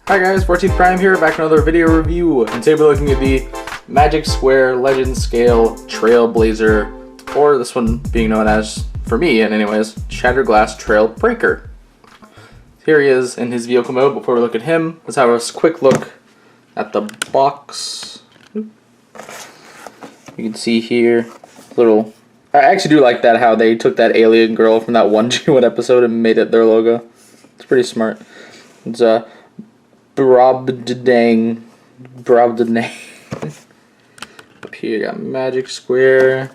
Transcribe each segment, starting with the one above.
Hi guys, 14th Prime here, back with another video review, and today we're looking at the Magic Square Legend Scale Trailblazer, or this one being known as, for me and anyways, Shattered Glass Trailbreaker. Here he is in his vehicle mode. Before we look at him, let's have a quick look at the box. You can see here, little... I actually do like that, how they took that alien girl from that one G1 episode and made it their logo. It's pretty smart. It's Brobdang. Up here you got Magic Square,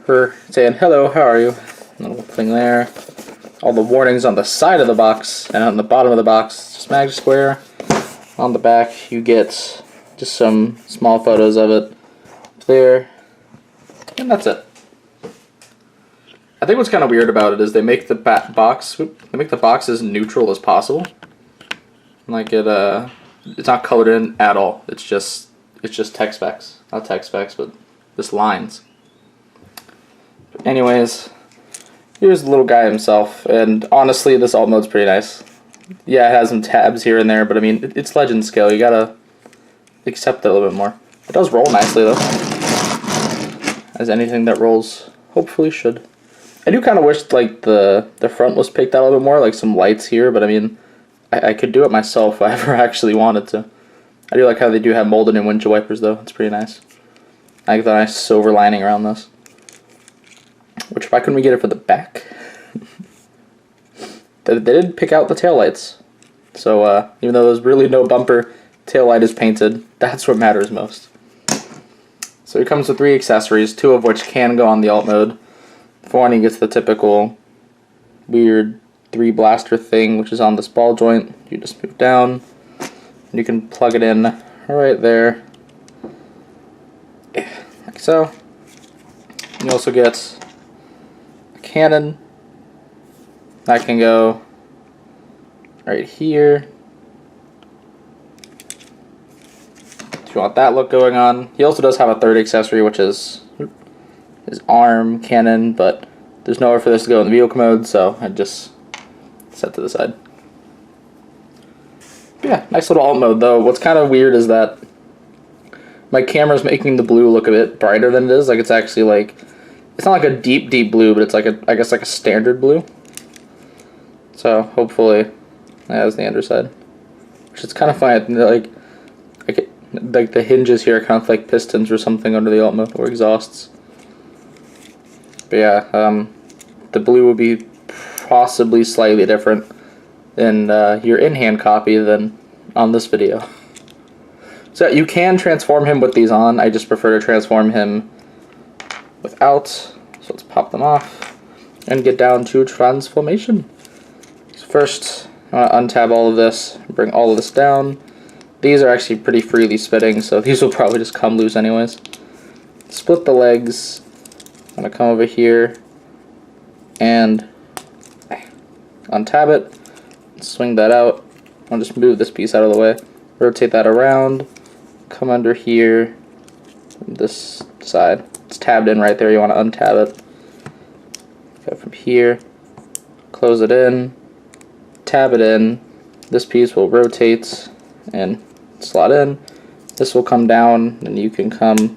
her saying hello, how are you? Little thing there. All the warnings on the side of the box, and on the bottom of the box, just Magic Square. On the back you get just some small photos of it there, and that's it. I think what's kind of weird about it is they make the box as neutral as possible. Like it's not colored in at all. It's just text specs, not text specs, but just lines. But anyways, here's the little guy himself, and honestly, this alt mode's pretty nice. Yeah, it has some tabs here and there, but I mean, it's legend scale. You gotta accept it a little bit more. It does roll nicely though, as anything that rolls hopefully should. I do kind of wish like the front was picked out a little bit more, like some lights here, but I mean, I could do it myself if I ever actually wanted to. I do like how they do have molded in windshield wipers though. It's pretty nice. I like the nice silver lining around this. Which, why couldn't we get it for the back? They did pick out the taillights. So even though there's really no bumper, taillight is painted. That's what matters most. So it comes with 3 accessories, 2 of which can go on the alt mode. For one, he gets the typical weird 3 blaster thing, which is on this ball joint. You just move down, and you can plug it in right there, like so. You also get a cannon that can go right here if you want that look going on. He also does have a 3rd accessory, which is his arm cannon, but there's nowhere for this to go in the vehicle mode, so I just set to the side. Yeah, nice little alt mode though. What's kind of weird is that my camera's making the blue look a bit brighter than it is. Like, it's actually like, it's not like a deep blue, but it's like a, I guess like a standard blue. So hopefully that has the underside, which is kind of fun. Like the hinges here are kind of like pistons or something under the alt mode, or exhausts. But yeah, the blue would be possibly slightly different in your in-hand copy than on this video. So you can transform him with these on. I just prefer to transform him without. So let's pop them off and get down to transformation. So first, I want to untab all of this, bring all of this down. These are actually pretty freely spitting, so these will probably just come loose anyways. Split the legs. I'm going to come over here and untab it, swing that out. I'll just move this piece out of the way, rotate that around, come under here, this side. It's tabbed in right there, you want to untab it. Go from here, close it in, tab it in. This piece will rotate and slot in. This will come down, and you can come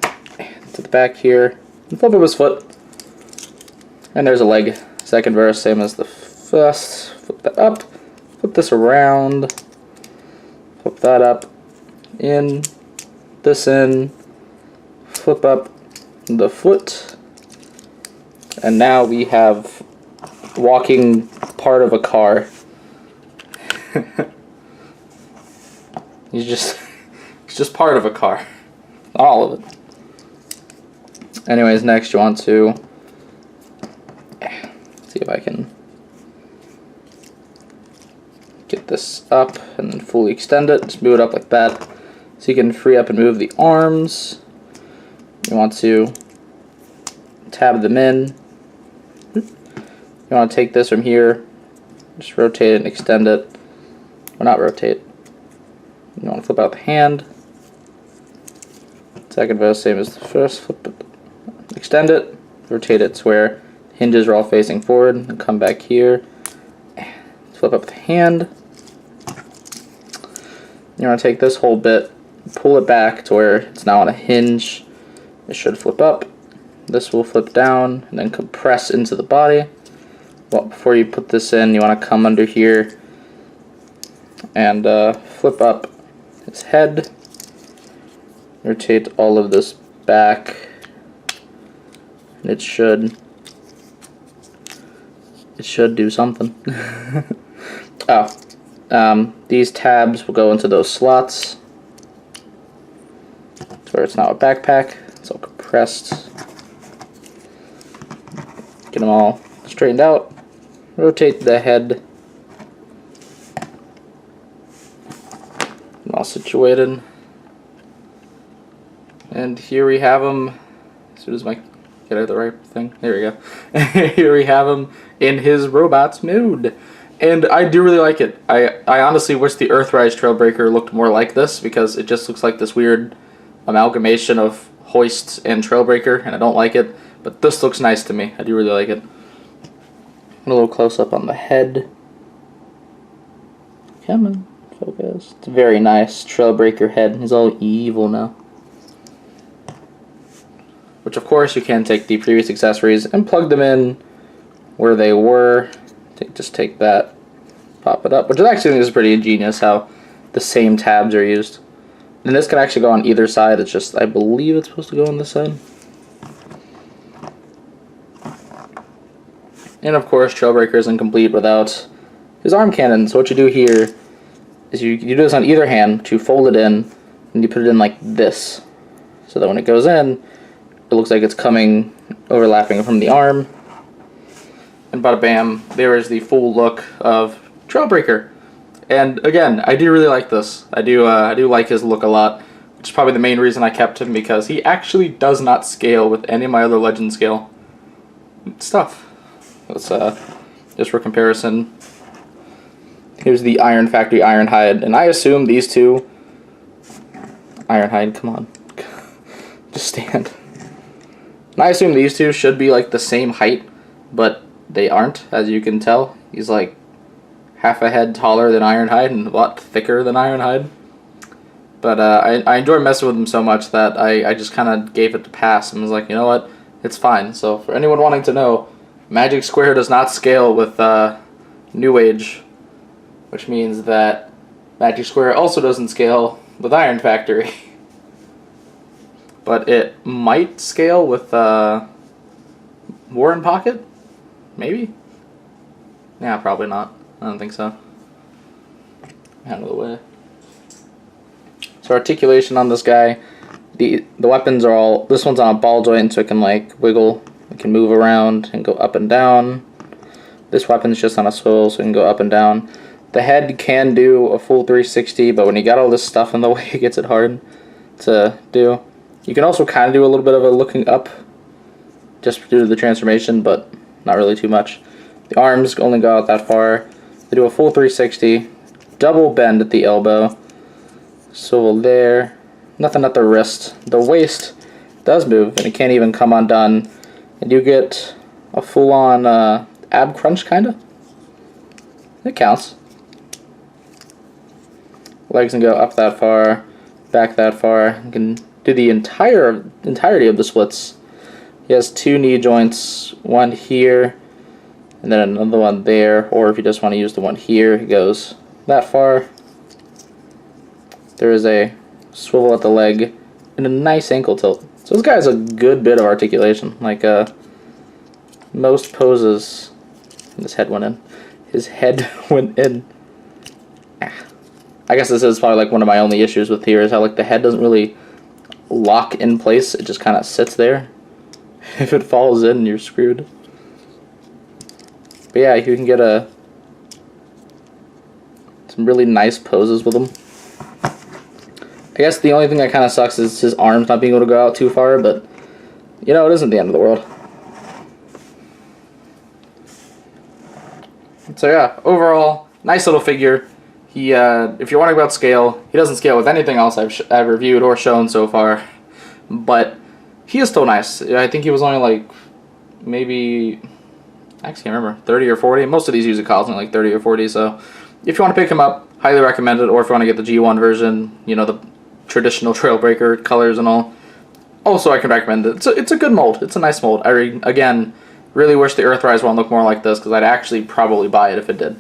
to the back here and flip up his foot. And there's a leg. Second verse, same as the first. Flip that up, flip this around, flip that up, in, this in, flip up the foot, and now we have walking part of a car. He's just part of a car, not all of it. Anyways, next you want to see if I can get this up and then fully extend it. Just move it up like that so you can free up and move the arms. You want to tab them in. You want to take this from here, just rotate it and extend it. Or not rotate. You want to flip out the hand. Second verse, same as the first. Flip it, extend it, rotate it to where hinges are all facing forward, and come back here, flip up the hand. You want to take this whole bit, pull it back to where it's now on a hinge. It should flip up. This will flip down and then compress into the body. Well, before you put this in, you want to come under here and flip up his head. Rotate all of this back, and it should do something. These tabs will go into those slots. That's where it's now a backpack. It's all compressed. Get them all straightened out. Rotate the head. All situated. And here we have them. As soon as I get out the right thing, there we go. Here we have him in his robots mode. And I do really like it. I honestly wish the Earthrise Trailbreaker looked more like this, because it just looks like this weird amalgamation of Hoist and Trailbreaker, and I don't like it. But this looks nice to me. I do really like it. A little close up on the head. Come on, focus. It's a very nice Trailbreaker head. He's all evil now. Which, of course, you can take the previous accessories and plug them in where they were. Just take that, pop it up, which I actually think is pretty ingenious how the same tabs are used. And this can actually go on either side. It's just, I believe it's supposed to go on this side. And of course, Trailbreaker isn't complete without his arm cannon. So what you do here is you do this on either hand, but you fold it in, and you put it in like this. So that when it goes in, it looks like it's coming, overlapping from the arm. And bada bam, there is the full look of Trailbreaker. And again, I do really like this. I do like his look a lot, which is probably the main reason I kept him, because he actually does not scale with any of my other Legend scale stuff. Let's just for comparison. Here's the Iron Factory Ironhide, and I assume these two Ironhide, come on, just stand. And I assume these two should be like the same height, but they aren't, as you can tell. He's like half a head taller than Ironhide and a lot thicker than Ironhide. But I enjoy messing with him so much that I just kind of gave it to pass and was like, you know what, it's fine. So for anyone wanting to know, Magic Square does not scale with New Age, which means that Magic Square also doesn't scale with Iron Factory. But it might scale with War in Pocket? Maybe? Yeah, probably not. I don't think so. Out of the way. So articulation on this guy. The weapons are all... This one's on a ball joint, so it can like wiggle. It can move around and go up and down. This weapon's just on a swivel, so it can go up and down. The head can do a full 360, but when you got all this stuff in the way, it gets it hard to do. You can also kind of do a little bit of a looking up, just due to the transformation, but not really too much. The arms only go out that far. They do a full 360, double bend at the elbow, swivel there, nothing at the wrist. The waist does move, and it can't even come undone, and you get a full-on ab crunch, kind of. It counts. Legs can go up that far, back that far. You can do the entirety of the splits. He has two knee joints, one here, and then another one there, or if you just want to use the one here, it goes that far. There is a swivel at the leg, and a nice ankle tilt. So this guy has a good bit of articulation, like most poses. His head went in. His head went in. I guess this is probably like one of my only issues with here, is how like the head doesn't really lock in place. It just kind of sits there. If it falls in, you're screwed. But yeah, you can get some really nice poses with him. I guess the only thing that kind of sucks is his arms not being able to go out too far, but you know, it isn't the end of the world. So yeah, overall, nice little figure. He, if you're wondering about scale, he doesn't scale with anything else I've reviewed or shown so far, but he is still nice. I think he was only like maybe I actually can't remember, 30 or 40. Most of these usually cost me like 30 or 40, so if you want to pick them up, highly recommend it, or if you want to get the G1 version, you know, the traditional Trailbreaker colors and all, also I can recommend it. It's a good mold. It's a nice mold. Again, really wish the Earthrise one looked more like this, because I'd actually probably buy it if it did.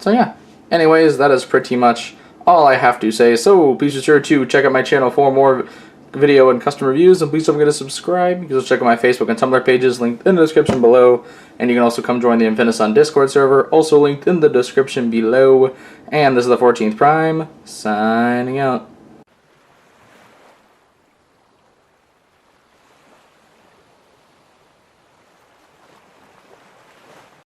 So yeah, anyways, that is pretty much all I have to say. So please be sure to check out my channel for more video and custom reviews, and please don't forget to subscribe. You can also check out my Facebook and Tumblr pages linked in the description below, and you can also come join the Infinisun Discord server, also linked in the description below. And this is the 14th Prime, signing out.